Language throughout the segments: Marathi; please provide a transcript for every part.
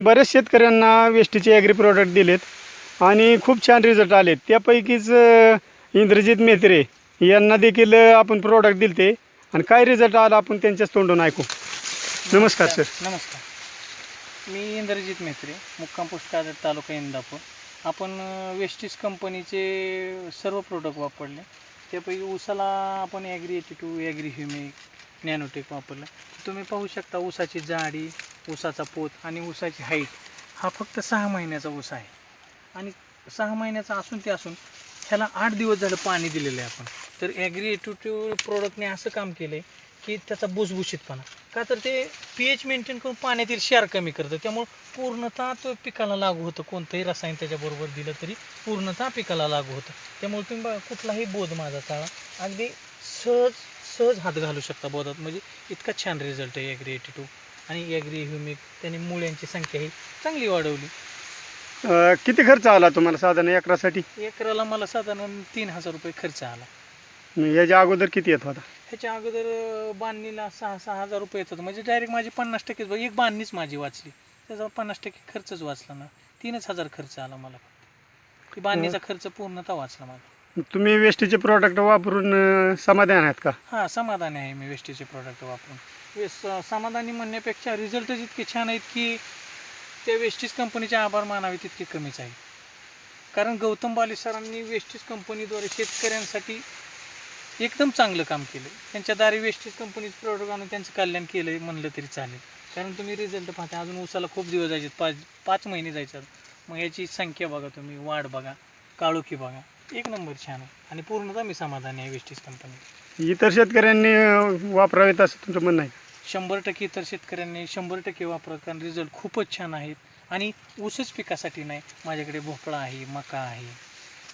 बऱ्याच शेतकऱ्यांना वेस्टीचे ॲग्री प्रोडक्ट दिलेत आणि खूप छान रिझल्ट आलेत. त्यापैकीच इंद्रजित मेत्रे यांना देखील आपण प्रोडक्ट दिलते आणि काय रिझल्ट आला आपण त्यांच्याच तोंडून ऐकू. नमस्कार सर. नमस्कार. मी इंद्रजित मेत्रे, मुक्काम पोस्ट काजत, तालुका इंदापूर. आपण वेस्टीज कंपनीचे सर्व प्रोडक्ट वापरले. त्यापैकी ऊसाला आपण ॲग्री 82, ॲग्री ह्युमिक, नॅनोटेक वापरलं. तुम्ही पाहू शकता ऊसाची जाडी, ऊसाचा पोत आणि ऊसाची हाईट. हा फक्त 6 महिन्याचा ऊस आहे आणि 6 महिन्याचा असून ह्याला 8 दिवस झालं पाणी दिलेलं आहे आपण. तर ॲग्री 82 प्रोडक्टने असं काम केलं आहे की त्याचा भुसभुशीतपणा, का तर ते pH मेंटेन करून पाण्यातील क्षार कमी करतं. त्यामुळे पूर्णतः तो पिकाला लागू होतं. कोणतंही रसायन त्याच्याबरोबर दिलं तरी पूर्णतः पिकाला लागू होतं. त्यामुळे तुम्ही कुठलाही बोध माझा चाळा अगदी सहज हात घालू शकता बोधात. म्हणजे इतका छान रिझल्ट आहे ॲग्री 82 आणि ॲग्री ह्युमिक. त्याने मुळ्यांची संख्या ही चांगली वाढवली. किती खर्च आला तुम्हाला साधारण एकरासाठी? एकराला मला साधारण 3,000 रुपये खर्च आला. याच्या अगोदर किती येत होता? ह्याच्या अगोदर बांधणीला 6,000 रुपये येत होतं. म्हणजे डायरेक्ट माझी 50% एक बांधणीच माझी वाचली. त्याचा 50% खर्चच वाचला ना. 3,000 खर्च आला मला. ती बांधणीचा खर्च पूर्णतः वाचला माझा. तुम्ही वेस्टीचे प्रोडक्ट वापरून समाधान आहेत का? हां, समाधानी आहे मी वेस्टीचे प्रोडक्ट वापरून. समाधानी म्हणण्यापेक्षा रिझल्टच इतके छान आहेत की त्या वेस्टीज कंपनीचे आभार मानावे तितके कमीच आहे. कारण गौतम बाले सरांनी वेस्टीज कंपनीद्वारे शेतकऱ्यांसाठी एकदम चांगलं काम केलं. त्यांच्या दारी वेस्टीज कंपनीचं प्रोडक्ट आणून त्यांचं कल्याण केलं म्हणलं तरी चालेल. कारण तुम्ही रिझल्ट पाहता, अजून ऊसाला खूप दिवस जायचे, 5 महिने जायचे. मग याची संख्या बघा तुम्ही, वाढ बघा, काळोखी बघा, एक नंबर छान आहे आणि पूर्णतः मी समाधानी आहे वेस्टीज कंपनी. इतर शेतकऱ्यांनी वापरावेत असं तुमचं म्हणणं आहे? 100% इतर शेतकऱ्यांनी 100% वापरा. कारण रिझल्ट खूपच छान आहेत. आणि ऊसच पिकासाठी नाही, माझ्याकडे भोपळा आहे, मका आहे,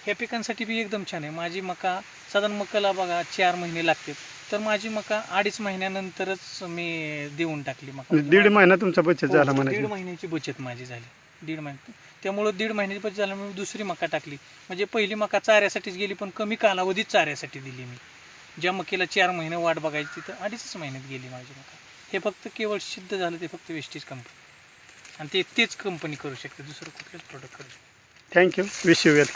ह्या पिकांसाठी बी एकदम छान आहे. माझी मका साधारण मकाला बघा 4 महिने लागतात, तर माझी मका 2.5 महिन्यानंतरच मी देऊन टाकली मका. 1.5 महिना तुमचा बचत झाला म्हणायचं? 1.5 महिन्याची बचत माझी झाली. 1.5 महिने. त्यामुळं 1.5 महिन्याची बचत झाल्यामुळे मी दुसरी मका टाकली. म्हणजे पहिली मका चाऱ्यासाठीच गेली, पण कमी कालावधीत चाऱ्यासाठी दिली मी. ज्या मकेला 4 महिने वाट बघायची तिथं 2.5 महिन्यात गेली माझी मका. हे फक्त केवळ सिद्ध झालं ते फक्त वेस्टीज कंपनी, आणि तेच कंपनी करू शकते, दुसरं कुठलंच प्रोडक्ट करू शकते. थँक्यू. Wish you well.